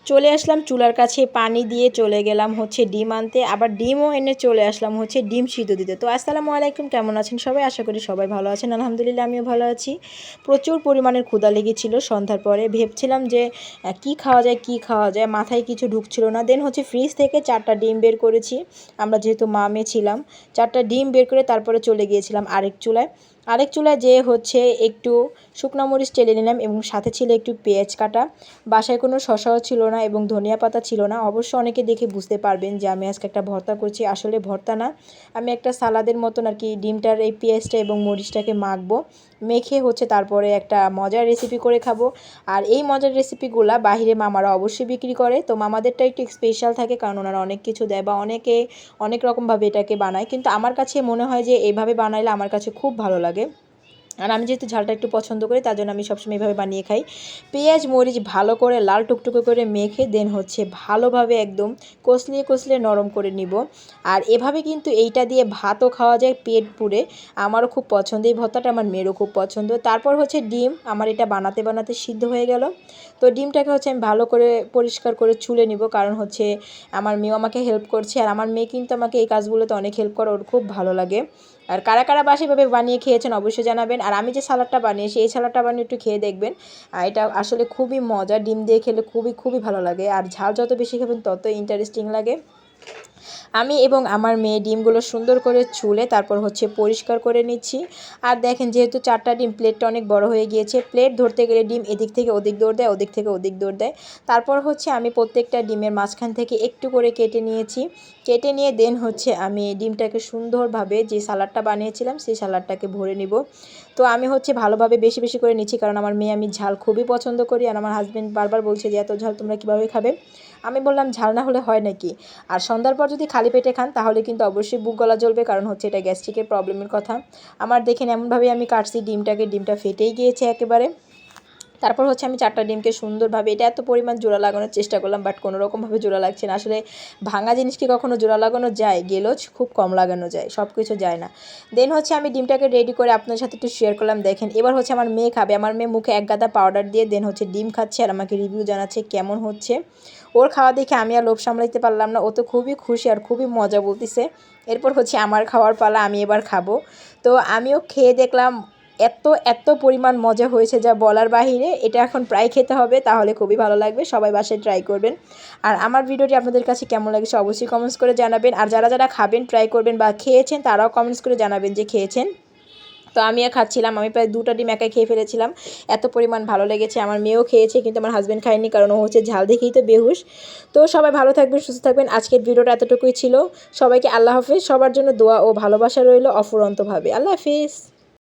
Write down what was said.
চলে আসলাম চুলার কাছে, পানি দিয়ে চলে গেলাম হচ্ছে ডিম আনতে, আবার ডিমও এনে চলে আসলাম হচ্ছে ডিম সিদ্ধ দিতে। তো আসসালামু আলাইকুম, কেমন আছেন সবাই? আশা করি সবাই ভালো আছেন। আলহামদুলিল্লাহ আমিও ভালো আছি। প্রচুর পরিমাণের ক্ষুধা লেগেছিল সন্ধ্যার পরে, ভেবছিলাম যে কি খাওয়া যায় কি খাওয়া যায়, মাথায় কিছু ঢুকছিল না। দেন হচ্ছে ফ্রিজ থেকে 4টা ডিম বের করেছি, আমরা যেহেতু মা মেয়ে ছিলাম। 4টা ডিম বের করে তারপরে চলে গিয়েছিলাম আরেক চুলায় যেয়ে হচ্ছে একটু শুকনো মরিচ টেলে নিলাম এবং সাথে ছিল একটু পেঁয়াজ কাটা। বাসায় কোনো শসাও ছিল না এবং ধনিয়া পাতা ছিল না। অবশ্য অনেকে দেখে বুঝতে পারবেন যে আমি আজকে একটা ভর্তা করছি। আসলে ভর্তা না, আমি একটা সালাদের মতন আর কি ডিমটার এই পেঁয়াজটা এবং মরিচটাকে মাখবো, মেখে হচ্ছে তারপরে একটা মজার রেসিপি করে খাবো। আর এই মজার রেসিপিগুলা বাহিরে মামারা অবশ্যই বিক্রি করে, তো মামাদেরটা একটু স্পেশাল থাকে কারণ ওনারা অনেক কিছু দেয় বা অনেকে অনেক রকমভাবে এটাকে বানায়, কিন্তু আমার কাছে মনে হয় যে এইভাবে বানাইলে আমার কাছে খুব ভালো লাগে। আর আমি যেহেতু ঝালটা একটু পছন্দ করি তার জন্য আমি সবসময় এইভাবে বানিয়ে খাই। পেঁয়াজ মরিচ ভালো করে লাল টুকটুকে করে মেখে দেন হচ্ছে ভালোভাবে একদম কষলিয়ে নরম করে নিব। আর এভাবে কিন্তু এইটা দিয়ে ভাতও খাওয়া যায় পেট পুরে। আমারও খুব পছন্দ এই ভর্তাটা, আমার মেয়েরও খুব পছন্দ। তারপর হচ্ছে ডিম আমার এটা বানাতে বানাতে সিদ্ধ হয়ে গেল। তো ডিমটাকে হচ্ছে আমি ভালো করে পরিষ্কার করে ছুলে নিব, কারণ হচ্ছে আমার মেয়েও আমাকে হেল্প করছে। আর আমার মেয়ে কিন্তু আমাকে এই কাজগুলোতে অনেক হেল্প করে, ওর খুব ভালো লাগে। আর কারা কারা বাসায় এভাবে বানিয়ে খেয়েছেন অবশ্যই জানাবেন। আর আমি যে সালাডটা বানিয়েছি এই সালাডটা বানিয়ে একটু খেয়ে দেখবেন। এটা আসলে খুবই মজা, ডিম দিয়ে খেলে খুবই খুবই ভালো লাগে। আর ঝাল যত বেশি খাবেন তত ইন্টারেস্টিং লাগে। আমি এবং আমার মেয়ে ডিমগুলো সুন্দর করে ছুলে তারপর হচ্ছে পরিষ্কার করে নিচ্ছি। আর দেখেন যেহেতু 4টা ডিম, প্লেটটা অনেক বড় হয়ে গিয়েছে। প্লেট ধরতে গেলে ডিম এদিক থেকে ওদিক দৌড় দেয়, ওদিক থেকে ওদিক দৌড় দেয়। তারপর হচ্ছে আমি প্রত্যেকটা ডিমের মাঝখান থেকে একটু করে কেটে নিয়েছি। কেটে নিয়ে দেন হচ্ছে আমি ডিমটাকে সুন্দরভাবে যে সালাডটা বানিয়েছিলাম সেই সালাডটাকে ভরে নিব। তো আমি হচ্ছে ভালোভাবে বেশি বেশি করে নিচ্ছি, কারণ আমার মেয়ে আমি ঝাল খুবই পছন্দ করি। আর আমার হাজব্যান্ড বারবার বলছে যে এত ঝাল তোমরা কীভাবে খাবে। আমি বললাম ঝাল না হলে হয় নাকি। আর সন্ধ্যার পর যদি খালি পেটে খান তাহলে কিন্তু অবশ্যই বুক গলা জ্বলবে, কারণ হচ্ছে এটা গ্যাস্ট্রিকের প্রবলেমের কথা। আমার দেখেন এমনভাবে আমি কাটছি ডিমটা ফেটেই গিয়েছে একেবারে। তারপর হচ্ছে আমি 4টা ডিমকে সুন্দরভাবে, এটা এত পরিমাণ জোড়া লাগানোর চেষ্টা করলাম বাট কোনো রকমভাবে জোড়া লাগছে না। আসলে ভাঙা জিনিস কি কখনো জোড়া লাগানো যায়? গেলেও খুব কম লাগানো যায়, সব কিছু যায় না। দেন হচ্ছে আমি ডিমটাকে রেডি করে আপনার সাথে একটু শেয়ার করলাম। দেখেন এবার হচ্ছে আমার মেয়ে খাবে, আমার মেয়ে মুখে এক গাদা পাউডার দিয়ে দেন হচ্ছে ডিম খাচ্ছে আর আমাকে রিভিউ জানাচ্ছে কেমন হচ্ছে। ওর খাওয়া দেখে আমি আর লোভ সামলাইতে পারলাম না, ও তো খুবই খুশি আর খুবই মজা বলতেছে। এরপর হচ্ছে আমার খাওয়ার পালা, আমি এবার খাবো। তো আমিও খেয়ে দেখলাম এত এত পরিমাণ মজা হয়েছে যা বলার বাহিরে। এটা এখন প্রায় খেতে হবে, তাহলে খুবই ভালো লাগবে। সবাই বাসায় ট্রাই করবেন। আর আমার ভিডিওটি আপনাদের কাছে কেমন লাগছে অবশ্যই কমেন্টস করে জানাবেন। আর যারা যারা খাবেন, ট্রাই করবেন বা খেয়েছেন তারাও কমেন্টস করে জানাবেন যে খেয়েছেন। তো আমিও খাচ্ছিলাম, আমি প্রায় 2টা ডিম একাই খেয়ে ফেলেছিলাম, এত পরিমাণ ভালো লেগেছে। আমার মেয়েও খেয়েছে কিন্তু আমার হাজব্যান্ড খায়নি, কারণ ও হচ্ছে ঝাল দেখেই তো বেহুশ। তো সবাই ভালো থাকবেন, সুস্থ থাকবেন। আজকের ভিডিওটা এতটুকুই ছিল। সবাইকে আল্লাহ হাফেজ। সবার জন্য দোয়া ও ভালোবাসা রইল অফুরন্তভাবে। আল্লাহ হাফেজ।